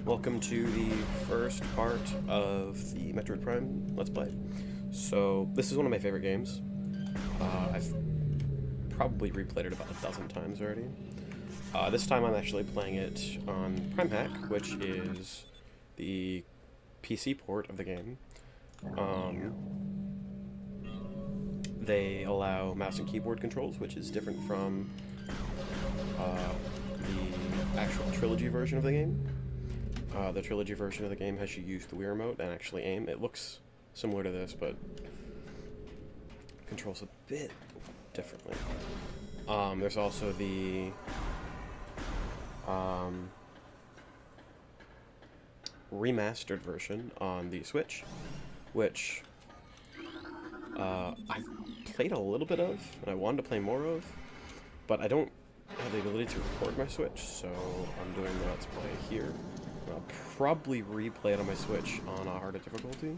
Welcome to the first part of the Metroid Prime Let's Play. So, this is one of my favorite games. I've probably replayed it about a dozen times already. This time I'm actually playing it on Prime Hack, which is the PC port of the game. They allow mouse and keyboard controls, which is different from the actual Trilogy version of the game. The Trilogy version of the game has you use the Wii Remote and actually aim. It looks similar to this, but controls a bit differently. There's also the remastered version on the Switch, which I've played a little bit of, and I wanted to play more of, but I don't have the ability to record my Switch, so I'm doing the Let's Play here. I'll probably replay it on my Switch on a harder difficulty.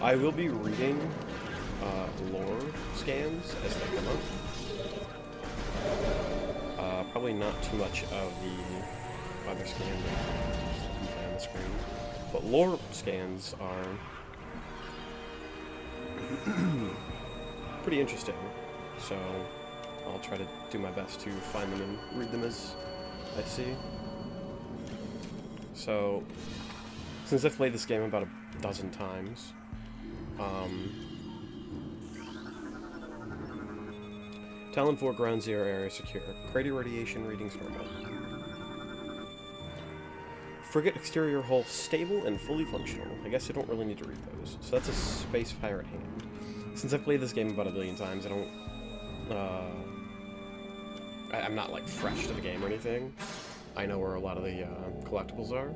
I will be reading lore scans as they come up. Probably not too much of the other scan that on the screen, but lore scans are pretty interesting, so I'll try to do my best to find them and read them as I see. So, since I've played this game about a dozen times, Talon 4 Ground Zero area secure. Crater radiation readings normal. Frigate exterior hull stable and fully functional. I guess I don't really need to read those. So that's a space pirate hand. Since I've played this game about a billion times, I don't I'm not like fresh to the game or anything. I know where a lot of the collectibles are.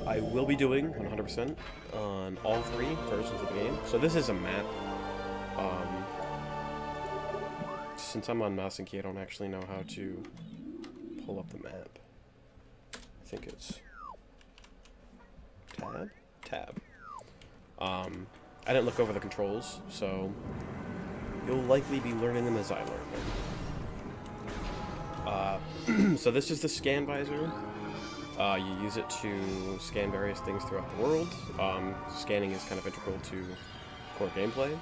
I will be doing 100% on all three versions of the game. So this is a map. Since I'm on mouse and key, I don't actually know how to pull up the map. I think it's tab? Tab. I didn't look over the controls, so you'll likely be learning them as I learn them. So this is the scan visor. You use it to scan various things throughout the world. Scanning is kind of integral to core gameplay.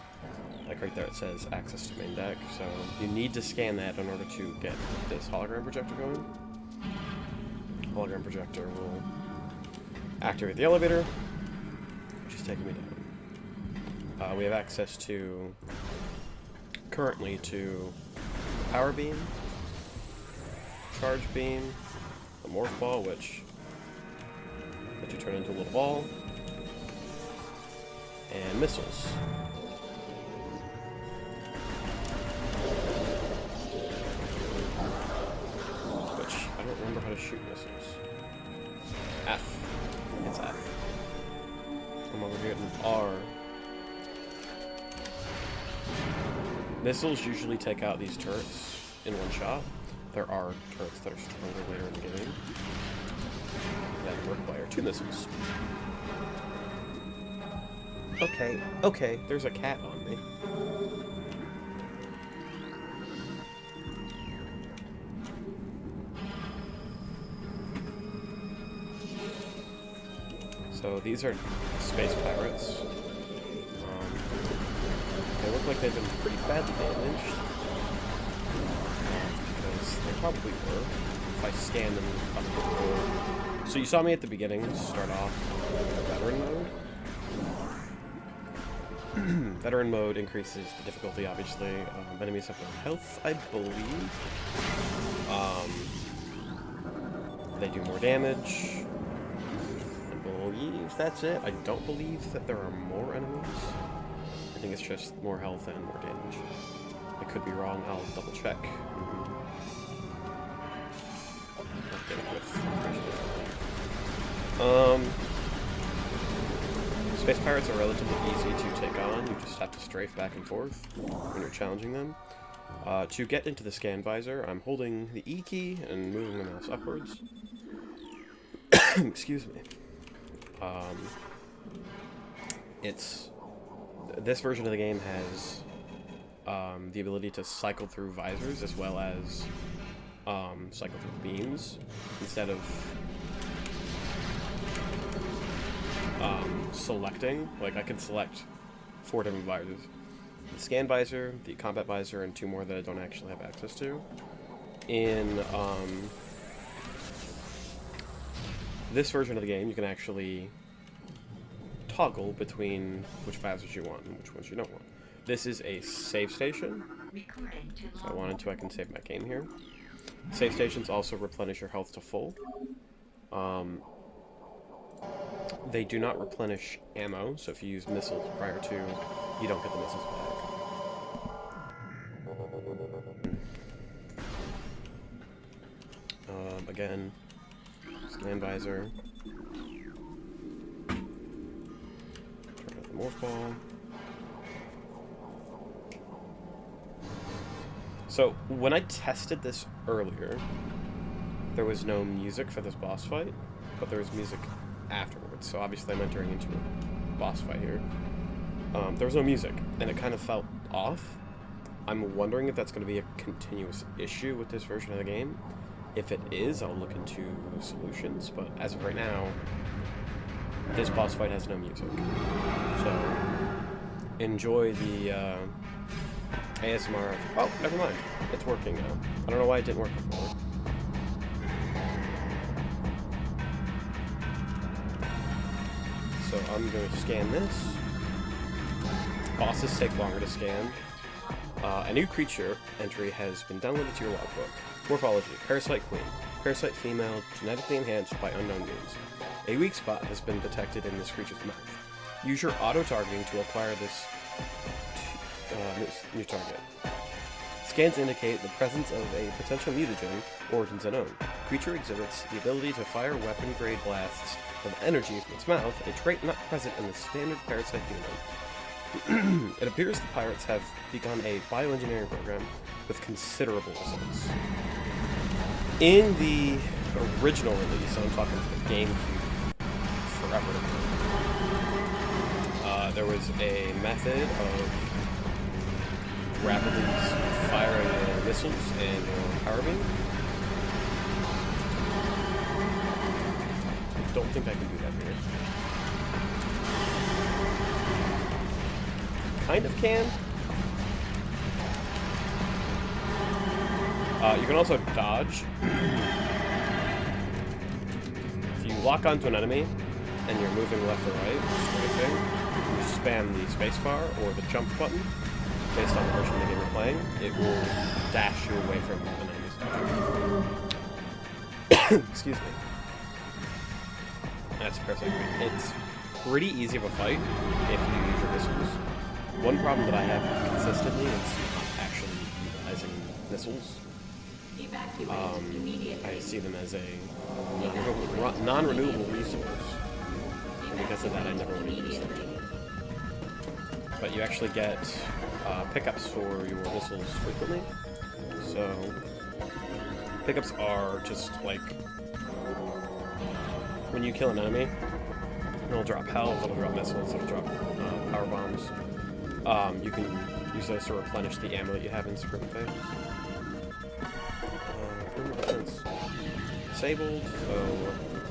Like right there it says access to main deck, so you need to scan that in order to get this hologram projector going. Hologram projector will activate the elevator, which is taking me down. We have access to, currently, to power beam, charge beam, a morph ball, which lets you turn into a little ball, and missiles. Which, I don't remember how to shoot missiles. F. It's F. I'm over here at R. Missiles usually take out these turrets in one shot. There are turrets that are stronger later in the game that require two missiles. Okay, there's a cat on me. So these are space pirates. They look like they've been pretty badly damaged. Because they probably were, if I scan them up the board. So you saw me at the beginning start off veteran mode. Veteran mode increases the difficulty, obviously. Enemies have no health, I believe. They do more damage. I believe that's it. I don't believe that there are more enemies. I think it's just more health and more damage. I could be wrong. I'll double check. Space pirates are relatively easy to take on. You just have to strafe back and forth when you're challenging them. To get into the scan visor, I'm holding the E key and moving the mouse upwards. Excuse me. This version of the game has the ability to cycle through visors as well as cycle through beams instead of selecting. Like, I can select 4 different visors. The scan visor, the combat visor, and 2 more that I don't actually have access to. In this version of the game, you can actually toggle between which visors you want and which ones you don't want. This is a save station, so I can save my game here. Save stations also replenish your health to full. They do not replenish ammo, so if you use missiles prior to, you don't get the missiles back. Again, scan visor. Turn out the morph ball. So, when I tested this earlier, there was no music for this boss fight, but there was music afterwards. So obviously I'm entering into a boss fight here. There was no music, and it kind of felt off. I'm wondering if that's going to be a continuous issue with this version of the game. If it is, I'll look into solutions, but as of right now, this boss fight has no music. So, enjoy the ASMR of, oh, never mind. It's working now. I don't know why it didn't work before. So I'm going to scan this. Bosses take longer to scan. A new creature entry has been downloaded to your logbook. Morphology: Parasite Queen. Parasite female, genetically enhanced by unknown means. A weak spot has been detected in this creature's mouth. Use your auto-targeting to acquire this new target. Scans indicate the presence of a potential mutagen, origins unknown. Creature exhibits the ability to fire weapon-grade blasts of energy from its mouth, a trait not present in the standard parasite genome. It appears the pirates have begun a bioengineering program with considerable results. In the original release, I'm talking to the GameCube forever, there was a method of rapidly firing your missiles and your power beam. I don't think I can do that here. Kind of can. You can also dodge. If you lock onto an enemy and you're moving left or right, strafing, you spam the spacebar or the jump button. Based on the version of the game you're playing, it will dash you away from an enemy's. Excuse me. That's Parasite Queen. It's pretty easy of a fight if you use your missiles. One problem that I have consistently is not actually utilizing missiles. I see them as a non-renewable resource. And because of that, I never really use them. But you actually get pickups for your missiles frequently. So, pickups are just like when you kill an enemy, it'll drop health, it'll drop missiles, it'll drop power bombs. You can use those to replenish the ammo that you have in certain things. Disabled, so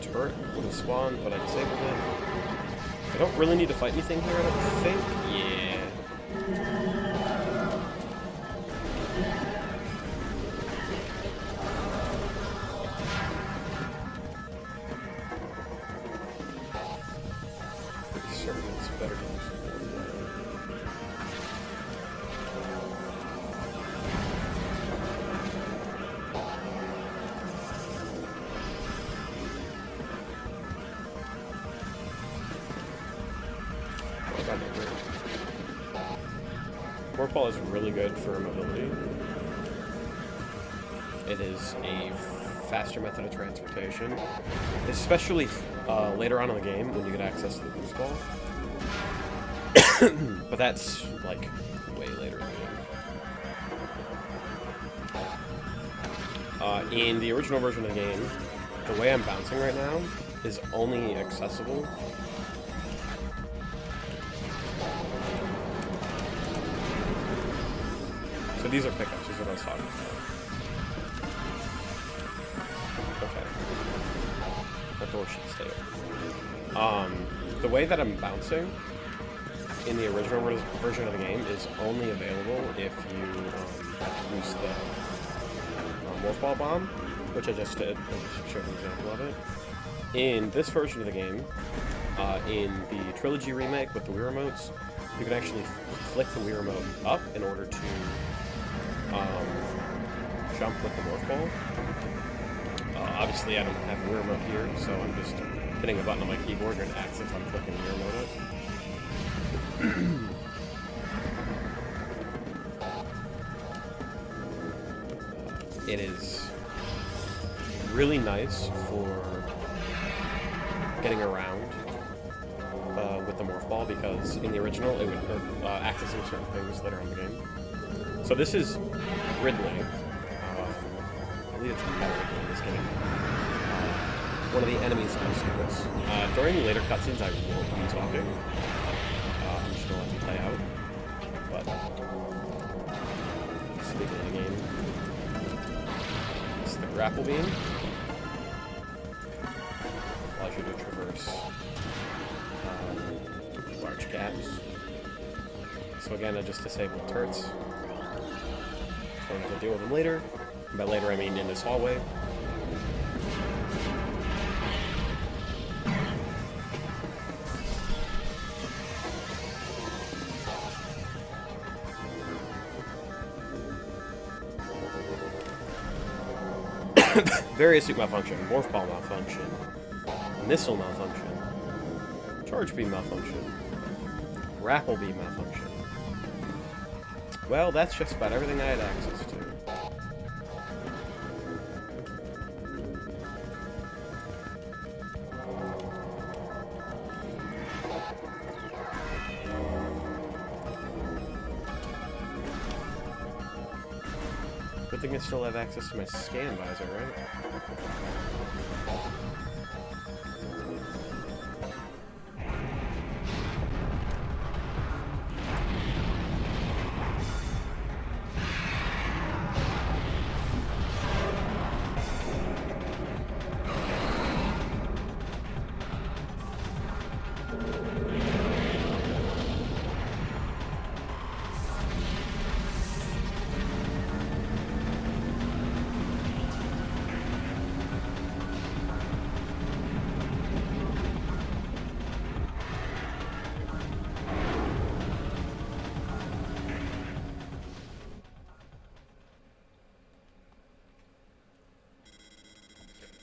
turret would have spawned, but I disabled it. I don't really need to fight anything here, I don't think. Yeah. Pretty certain it's better to use. Morphball is really good for mobility. It is a faster method of transportation, especially later on in the game when you get access to the boost ball. But that's like way later in the game. In the original version of the game, the way I'm bouncing right now is only accessible these are pickups, is what I was talking about. Okay. That door should stay open. The way that I'm bouncing in the original version of the game is only available if you use the Morph Ball Bomb, which I just did. I'll just show an example of it. In this version of the game, in the Trilogy remake with the Wii remotes, you can actually flick the Wii remote up in order to jump with the Morph Ball. Obviously, I don't have a Wii remote here, so I'm just hitting a button on my keyboard and it acts as if I'm flicking the Wii remote up. It is really nice for getting around with the Morph Ball, because in the original it would accessing certain things later on in the game. So this is Ridley. I believe it's Metroid in this game. One of the enemies in this. During later cutscenes I won't be talking. I'm just gonna let them play out. But speaking of the game, it's the grapple beam. Allows you to traverse large gaps. So again, I just disabled turrets. So I'm going to deal with them later. And by later, I mean in this hallway. Various suit malfunction, morph ball malfunction, missile malfunction, charge beam malfunction, grapple beam malfunction. Well, that's just about everything I had access to. Good thing I still have access to my scan visor, right?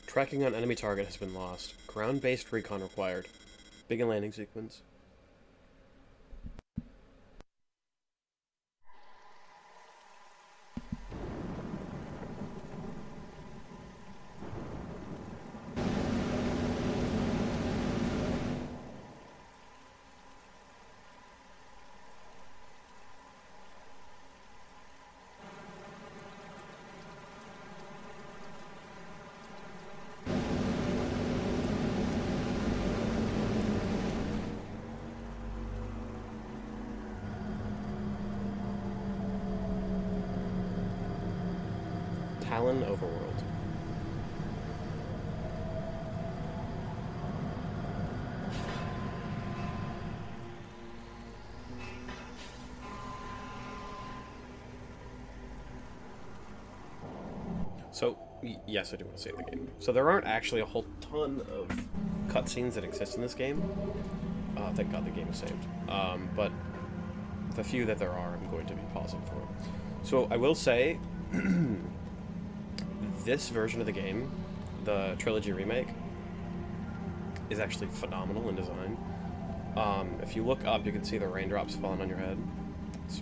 Tracking on enemy target has been lost. Ground-based recon required. Begin landing sequence. Talon Overworld. So, yes, I do want to save the game. So there aren't actually a whole ton of cutscenes that exist in this game. Thank God the game is saved. But the few that there are, I'm going to be pausing for. So I will say, this version of the game, the Trilogy remake, is actually phenomenal in design. If you look up, you can see the raindrops falling on your head. It's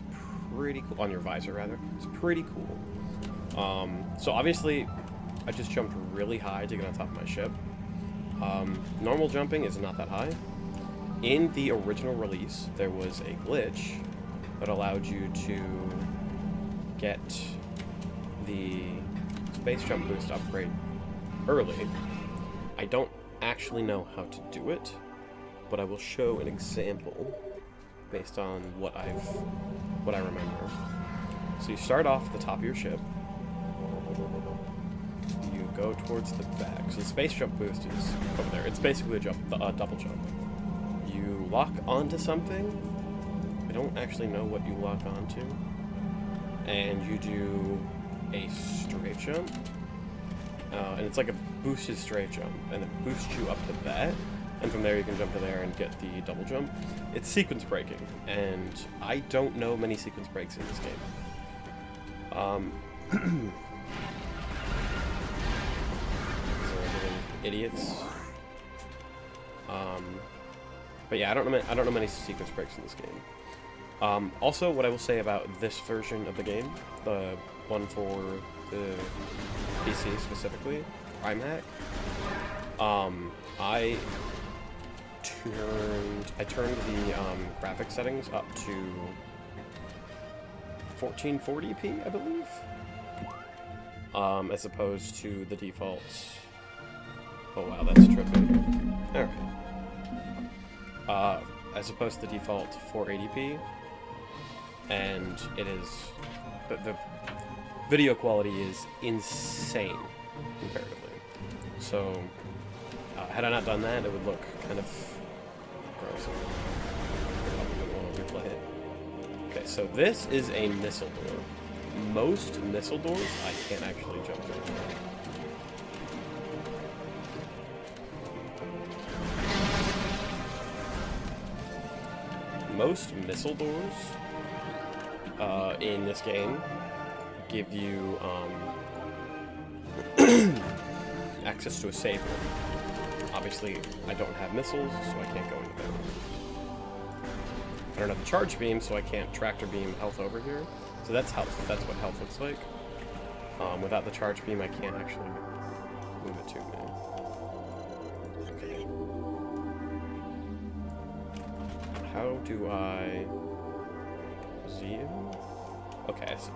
pretty cool. On your visor, rather. It's pretty cool. So obviously, I just jumped really high to get on top of my ship. Normal jumping is not that high. In the original release, there was a glitch that allowed you to get the space jump boost upgrade early. I don't actually know how to do it, but I will show an example based on what I remember. So you start off at the top of your ship. You go towards the back. So the space jump boost is over there. It's basically a jump, double jump. You lock onto something. I don't actually know what you lock onto. And you do a straight jump. And it's like a boosted straight jump. And it boosts you up to that. And from there you can jump to there and get the double jump. It's sequence breaking. And I don't know many sequence breaks in this game. Idiots. But yeah, I don't know many sequence breaks in this game. Also, what I will say about this version of the game, the one for the PC specifically, Prime Hack, I turned the graphic settings up to 1440p, I believe, as opposed to the defaults. Oh wow, that's tripping. Alright. As opposed to the default 480p, and it is, the video quality is insane comparatively. So, had I not done that, it would look kind of gross. Replay it. Okay, so this is a missile door. Most missile doors I can't actually jump through. Most missile doors in this game give you access to a save room. Obviously, I don't have missiles, so I can't go into that room. I don't have the charge beam, so I can't tractor beam health over here. So that's health. That's what health looks like. Without the charge beam, I can't actually move it to me. Okay. How do I zoom? Okay, I see.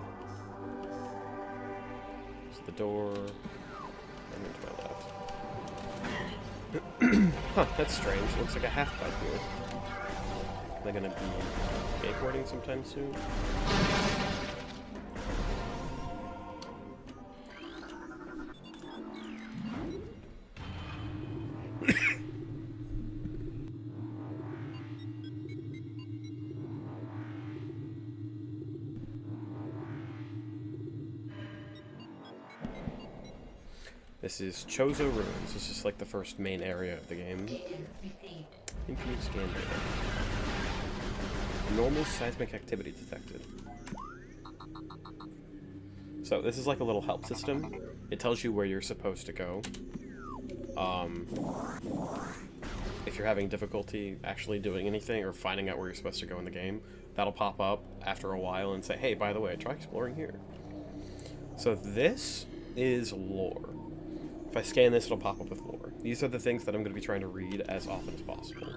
So the door, and then to my left. Huh, that's strange. Looks like a half pipe here. Are they gonna be skateboarding sometime soon? This is Chozo Ruins. This is like the first main area of the game. Incoming scan data. Normal seismic activity detected. So this is like a little help system. It tells you where you're supposed to go. If you're having difficulty actually doing anything or finding out where you're supposed to go in the game, that'll pop up after a while and say, hey, by the way, try exploring here. So this is lore. If I scan this, it'll pop up with lore. These are the things that I'm going to be trying to read as often as possible.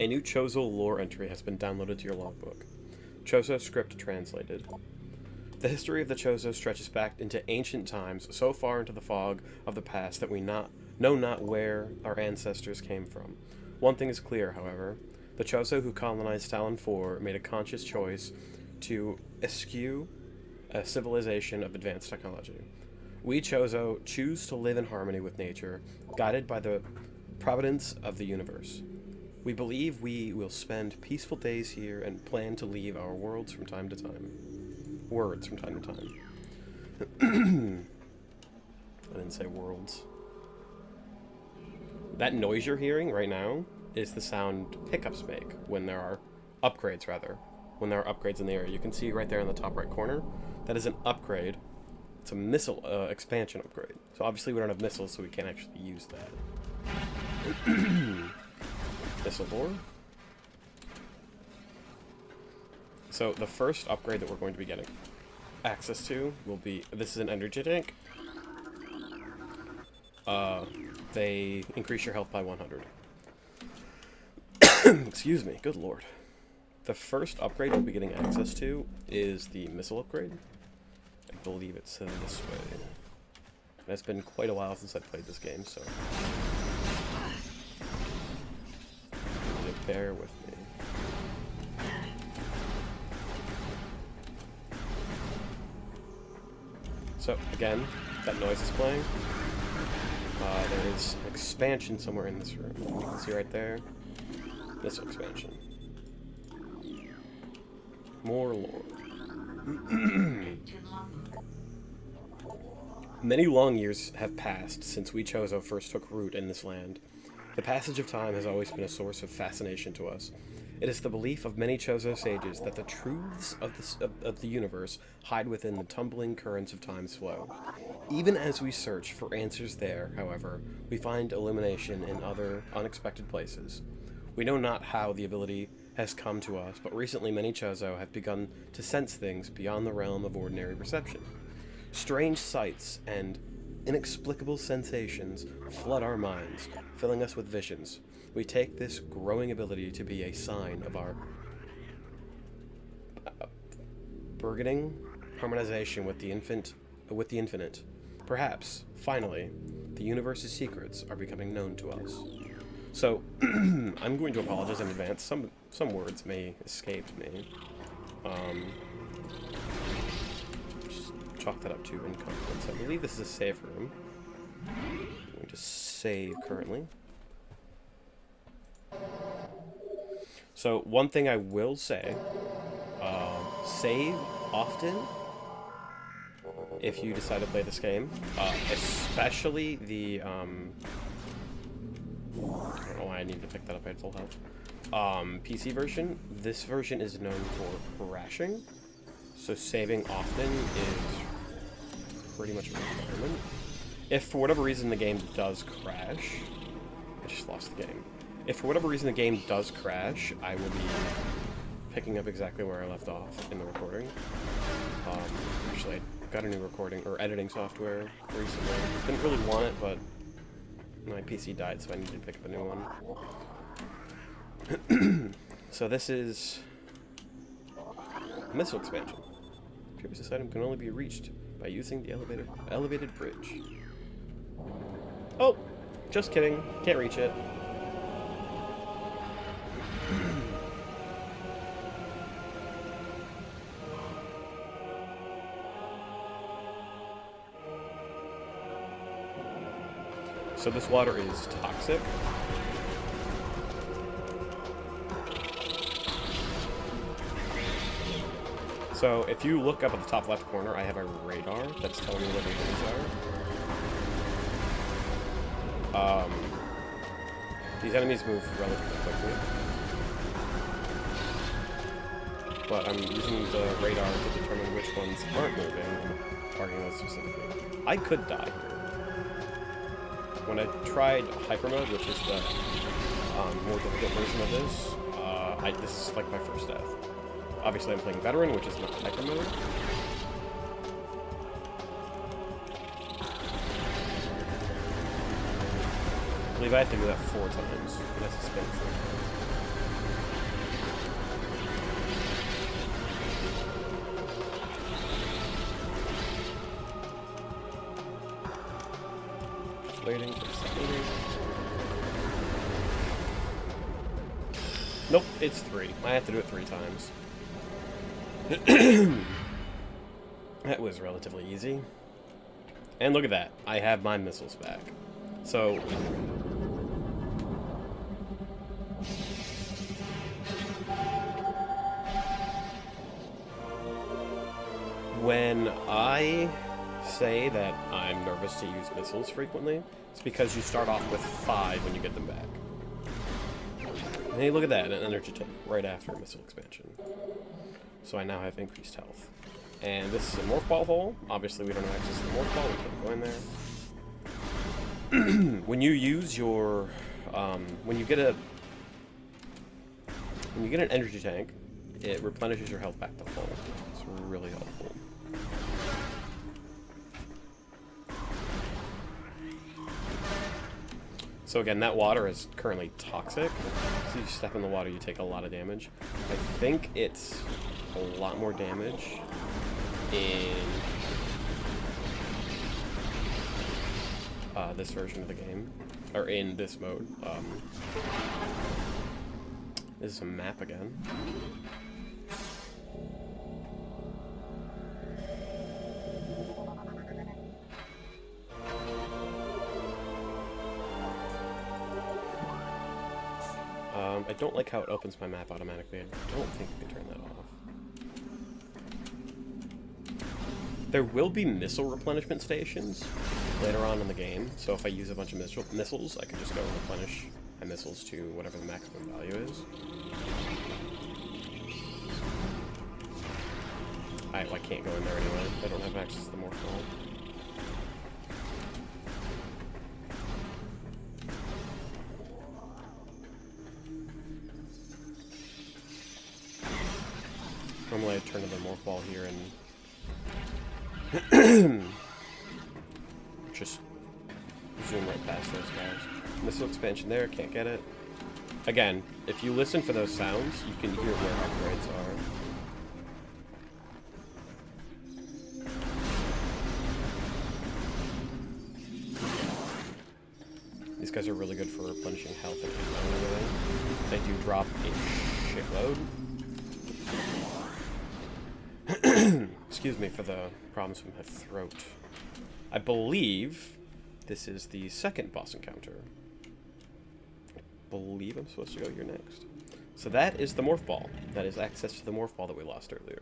A new Chozo lore entry has been downloaded to your logbook. Chozo script translated. The history of the Chozo stretches back into ancient times, so far into the fog of the past that we know not where our ancestors came from. One thing is clear, however. The Chozo who colonized Talon 4 made a conscious choice to eschew a civilization of advanced technology. We Chozo choose to live in harmony with nature, guided by the providence of the universe. We believe we will spend peaceful days here and plan to leave our worlds from time to time. Words from time to time. I didn't say worlds. That noise you're hearing right now is the sound pickups make when there are upgrades, rather. When there are upgrades in the area. You can see right there in the top right corner. That is an upgrade. It's a missile expansion upgrade. So obviously we don't have missiles, so we can't actually use that. Missile board. So the first upgrade that we're going to be getting access to will be, this is an energy tank. They increase your health by 100. Excuse me, good lord. The first upgrade we'll be getting access to is the missile upgrade. I believe it's in this way. It's been quite a while since I played this game, so bear with me. So, again, that noise is playing. There is an expansion somewhere in this room. You can see right there. Missile expansion. More lore. Many long years have passed since we Chozo first took root in this land. The passage of time has always been a source of fascination to us. It is the belief of many Chozo sages that the truths of the universe hide within the tumbling currents of time's flow. Even as we search for answers there, however, we find illumination in other unexpected places. We know not how the ability has come to us, but recently many Chozo have begun to sense things beyond the realm of ordinary perception. Strange sights and inexplicable sensations flood our minds, filling us with visions. We take this growing ability to be a sign of our burgeoning harmonization with the infinite. Perhaps, finally, the universe's secrets are becoming known to us. So, I'm going to apologize in advance. Some words may escape me. Just chalk that up to incompetence. I believe this is a save room. I'm going to save currently. So, one thing I will say, save often if you decide to play this game, especially the, I don't know why I need to pick that up, I had full health. PC version, this version is known for crashing, so saving often is pretty much a requirement. If for whatever reason the game does crash, I just lost the game. If for whatever reason the game does crash, I will be picking up exactly where I left off in the recording. Actually, I got a new recording or editing software recently. Didn't really want it, but my PC died, so I needed to pick up a new one. So this is missile expansion. Previous item can only be reached by using the elevated bridge. Oh, just kidding. Can't reach it. So this water is toxic. So if you look up at the top left corner, I have a radar that's telling me where the enemies are. These enemies move relatively quickly. But I'm using the radar to determine which ones aren't moving and targeting those specifically. I could die here. When I tried Hyper Mode, which is the more difficult version of this, this is like my first death. Obviously I'm playing Veteran, which is not Hyper Mode. I believe I have to do that 4 times. That's a spin for waiting for a second. Nope, it's 3. I have to do it 3 times. That was relatively easy. And look at that. I have my missiles back. So when I say that I'm nervous to use missiles frequently, it's because you start off with 5 when you get them back. And hey, look at that, an energy tank right after a missile expansion. So I now have increased health. And this is a morph ball hole. Obviously we don't have access to the morph ball, we can't go in there. When you use your when you get an energy tank, it replenishes your health back to full. It's really helpful. So again, that water is currently toxic. So you step in the water, you take a lot of damage. I think it's a lot more damage in this version of the game, or in this mode. This is a map again. I don't like how it opens my map automatically. I don't think we can turn that off. There will be missile replenishment stations later on in the game, so if I use a bunch of missiles, I can just go and replenish my missiles to whatever the maximum value is. Alright, well, I can't go in there anyway. I don't have access to the morph ball. Normally I'd turn to the morph ball here and just zoom right past those guys. Missile expansion there, can't get it. Again, if you listen for those sounds, you can hear where upgrades are. These guys are really good for replenishing health and everything. They do drop a shitload. Excuse me for the problems with my throat. I believe this is the second boss encounter. I believe I'm supposed to go here next. So that is the morph ball. That is access to the morph ball that we lost earlier.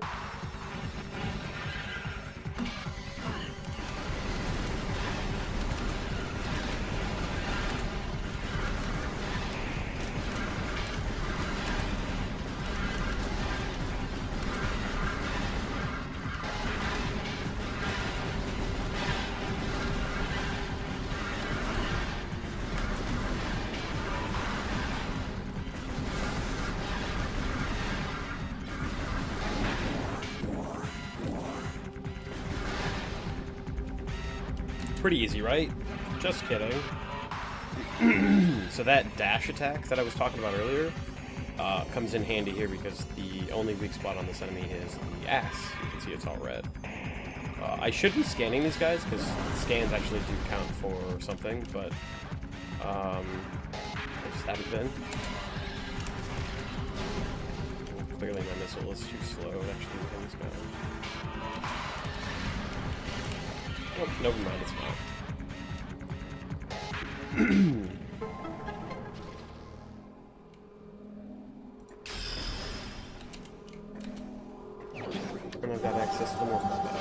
Pretty easy, right? Just kidding. So that dash attack that I was talking about earlier comes in handy here because the only weak spot on this enemy is the ass. You can see it's all red. I should be scanning these guys because scans actually do count for something, but I just haven't been. Clearly my missile is too slow to actually hit this guy. Oh, never mind, it's fine. And I've got access to the morph ball back.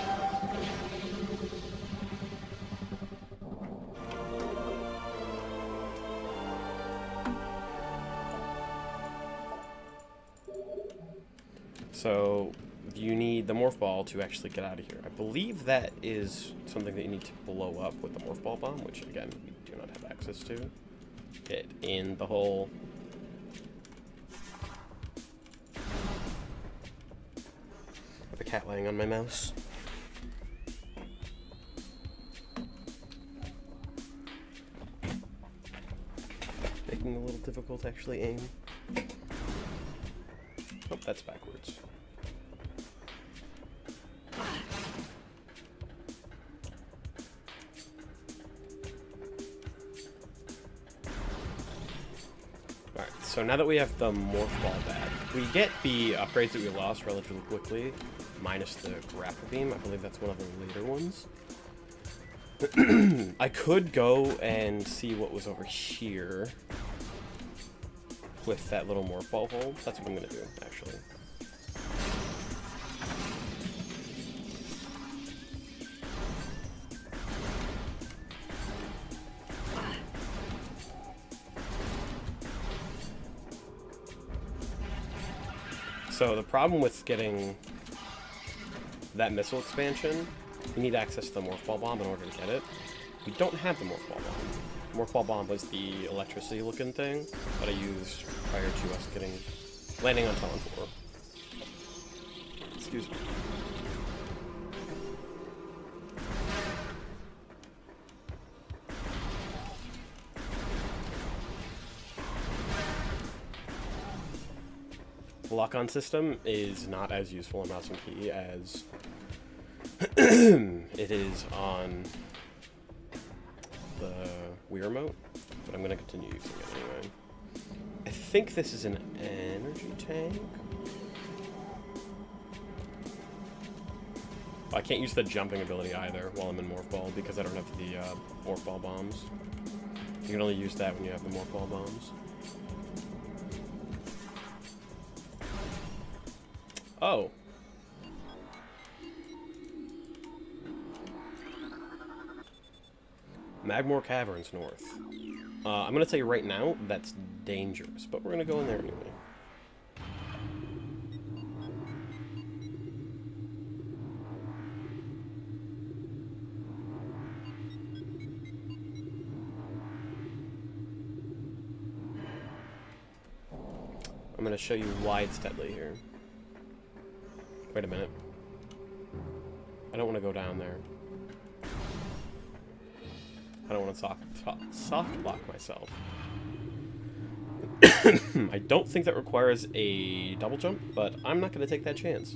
So you need the morph ball to actually get out of here. I believe that is something that you need to blow up with the morph ball bomb, which again we do not have access to. Get in the hole. I have a cat laying on my mouse. Making it a little difficult to actually aim. Oh, that's backwards. So now that we have the morph ball back, we get the upgrades that we lost relatively quickly, minus the grapple beam. I believe that's one of the later ones. I could go and see what was over here with that little morph ball hole. That's what I'm going to do, actually. So the problem with getting that missile expansion, you need access to the morph ball bomb in order to get it. We don't have the morph ball bomb. Morph ball bomb was the electricity looking thing that I used prior to us landing on Talon 4. Excuse me. The lock-on system is not as useful on mouse and key as it is on the Wii remote, but I'm going to continue using it anyway. I think this is an energy tank. I can't use the jumping ability either while I'm in Morph Ball because I don't have the Morph Ball bombs. You can only use that when you have the Morph Ball bombs. Oh. Magmore Caverns north. I'm going to tell you right now, that's dangerous, but we're going to go in there anyway. I'm going to show you why it's deadly here. Wait a minute. I don't want to go down there. I don't want to soft block myself. I don't think that requires a double jump, but I'm not going to take that chance.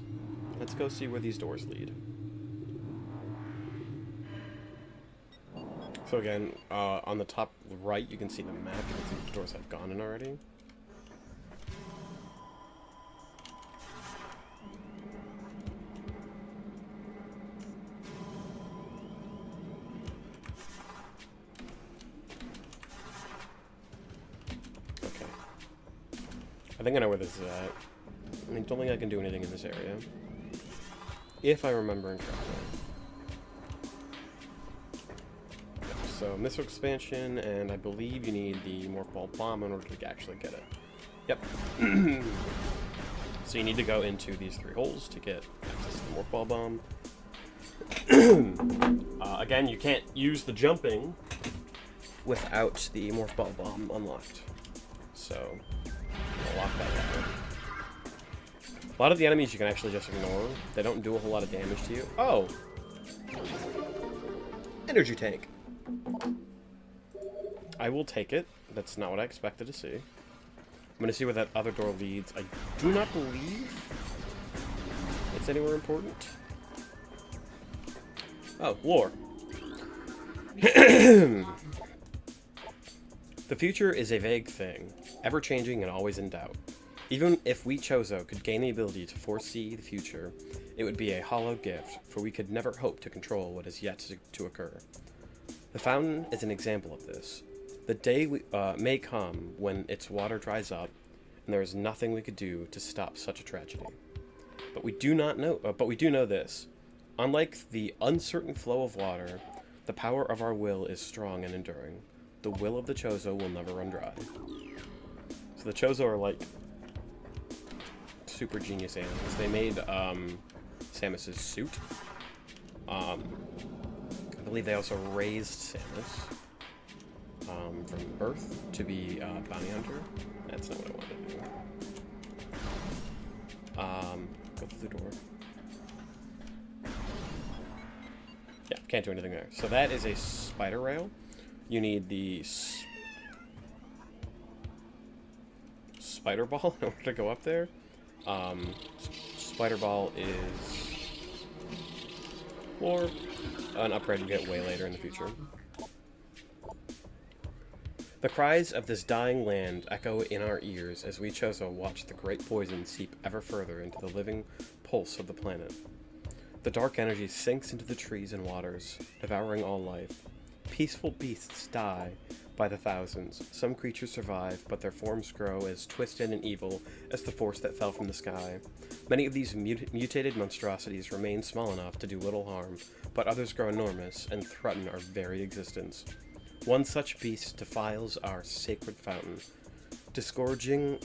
Let's go see where these doors lead. So again, on the top right, you can see the map. You can see which doors I've gone in already. Okay. I think I know where this is at. I don't think I can do anything in this area. If I remember correctly. So, missile expansion, and I believe you need the Morph Ball Bomb in order to actually get it. Yep. So you need to go into these 3 holes to get access to the Morph Ball Bomb. Again, you can't use the jumping without the Morph Ball Bomb unlocked. So, I'll lock that out. A lot of the enemies you can actually just ignore. They don't do a whole lot of damage to you. Oh! Energy tank. I will take it. That's not what I expected to see. I'm going to see where that other door leads. I do not believe it's anywhere important. Oh, lore. The future is a vague thing, ever-changing and always in doubt. Even if we Chozo could gain the ability to foresee the future, it would be a hollow gift, for we could never hope to control what is yet to occur. The fountain is an example of this. The day may come when its water dries up, and there is nothing we could do to stop such a tragedy. But we do know this: unlike the uncertain flow of water, the power of our will is strong and enduring. The will of the Chozo will never run dry. So the Chozo are like super genius aliens. They made Samus's suit. I believe they also raised Samus from birth to be bounty hunter. That's not what I wanted to do. Go through the door. Yeah, can't do anything there. So that is a spider rail. You need the spider ball in order to go up there. Spider ball is or an upgrade you get way later in the future. The cries of this dying land echo in our ears as we Chozo watch the great poison seep ever further into the living pulse of the planet. The dark energy sinks into the trees and waters, devouring all life. Peaceful beasts die by the thousands. Some creatures survive, but their forms grow as twisted and evil as the force that fell from the sky. Many of these mutated monstrosities remain small enough to do little harm, but others grow enormous and threaten our very existence. One such beast defiles our sacred fountain, disgorging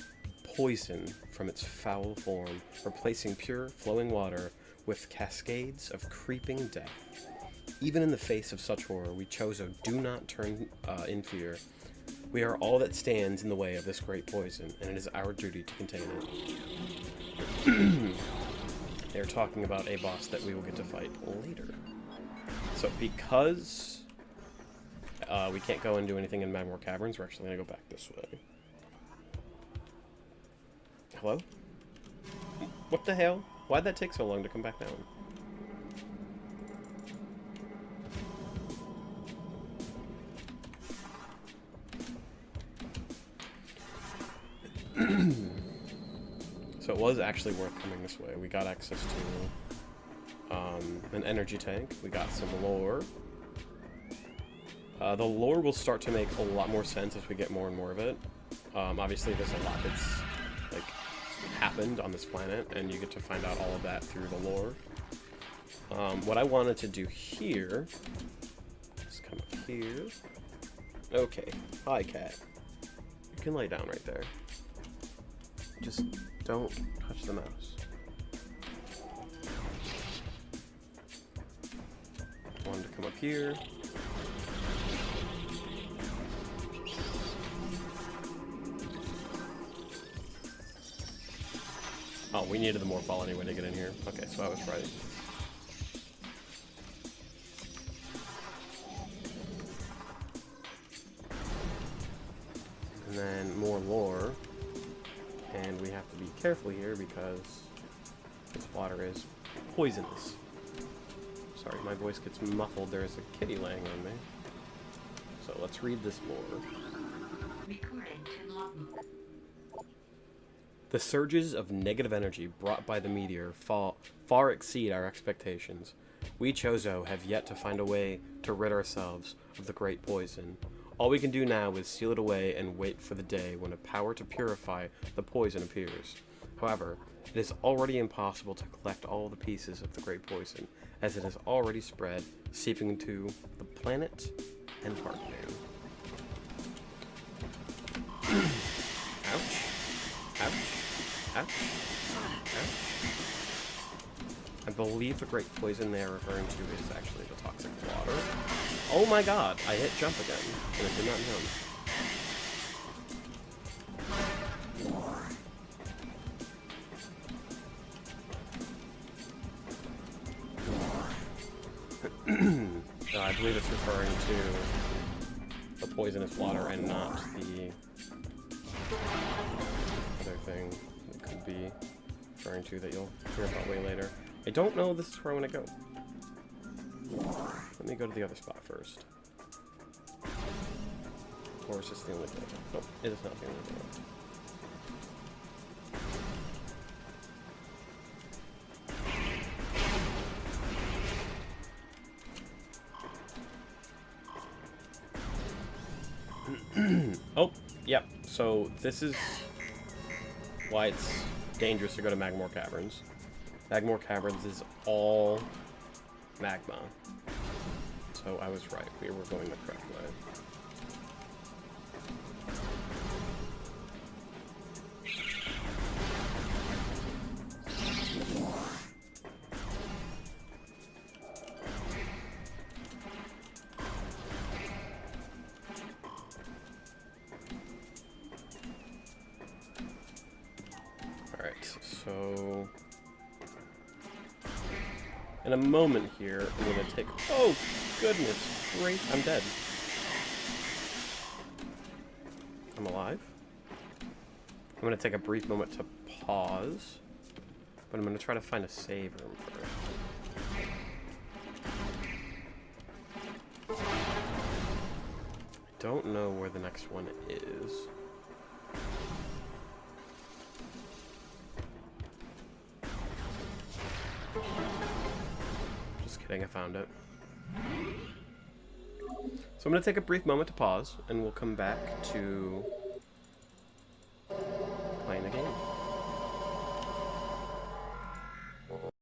poison from its foul form, replacing pure, flowing water with cascades of creeping death. Even in the face of such horror, we Chozo do not turn in fear. We are all that stands in the way of this great poison, and it is our duty to contain it. They're talking about a boss that we will get to fight later. So because we can't go and do anything in Magmore Caverns, we're actually going to go back this way. Hello? What the hell? Why'd that take so long to come back down? So it was actually worth coming this way. We got access to an energy tank. We got some lore. The lore will start to make a lot more sense as we get more and more of it. Obviously, there's a lot that's like happened on this planet, and you get to find out all of that through the lore. What I wanted to do here is come up here. Okay, hi cat. You can lay down right there. Just don't touch the mouse. I wanted to come up here. Oh, we needed the morphball anyway to get in here. Okay, so I was right. And then more lore. And we have to be careful here because this water is poisonous. Sorry, my voice gets muffled. There is a kitty laying on me. So let's read this lore. The surges of negative energy brought by the meteor far exceed our expectations. We Chozo have yet to find a way to rid ourselves of the great poison. All we can do now is seal it away and wait for the day when a power to purify the poison appears. However, it is already impossible to collect all the pieces of the great poison, as it has already spread, seeping into the planet and Parkman. Ouch. Ouch. Ouch. Ouch. I believe the great poison they are referring to is actually the toxic water. Oh my god, I hit jump again, and I did not jump. I believe it's referring to the poisonous water and not the other thing it could be referring to that you'll hear about way later. I don't know this is where I want to go. Let me go to the other spot first. Or is this the only door? Nope, it is not the only door. Oh, yep. So this is why it's dangerous to go to Magmore Caverns. Magmore Caverns is all magma. So I was right. We were going the correct way. So, in a moment here, I'm going to take... Oh, goodness. Great. I'm dead. I'm alive. I'm going to take a brief moment to pause. But I'm going to try to find a save room first. I don't know where the next one is. Just kidding, I found it. So I'm going to take a brief moment to pause, and we'll come back to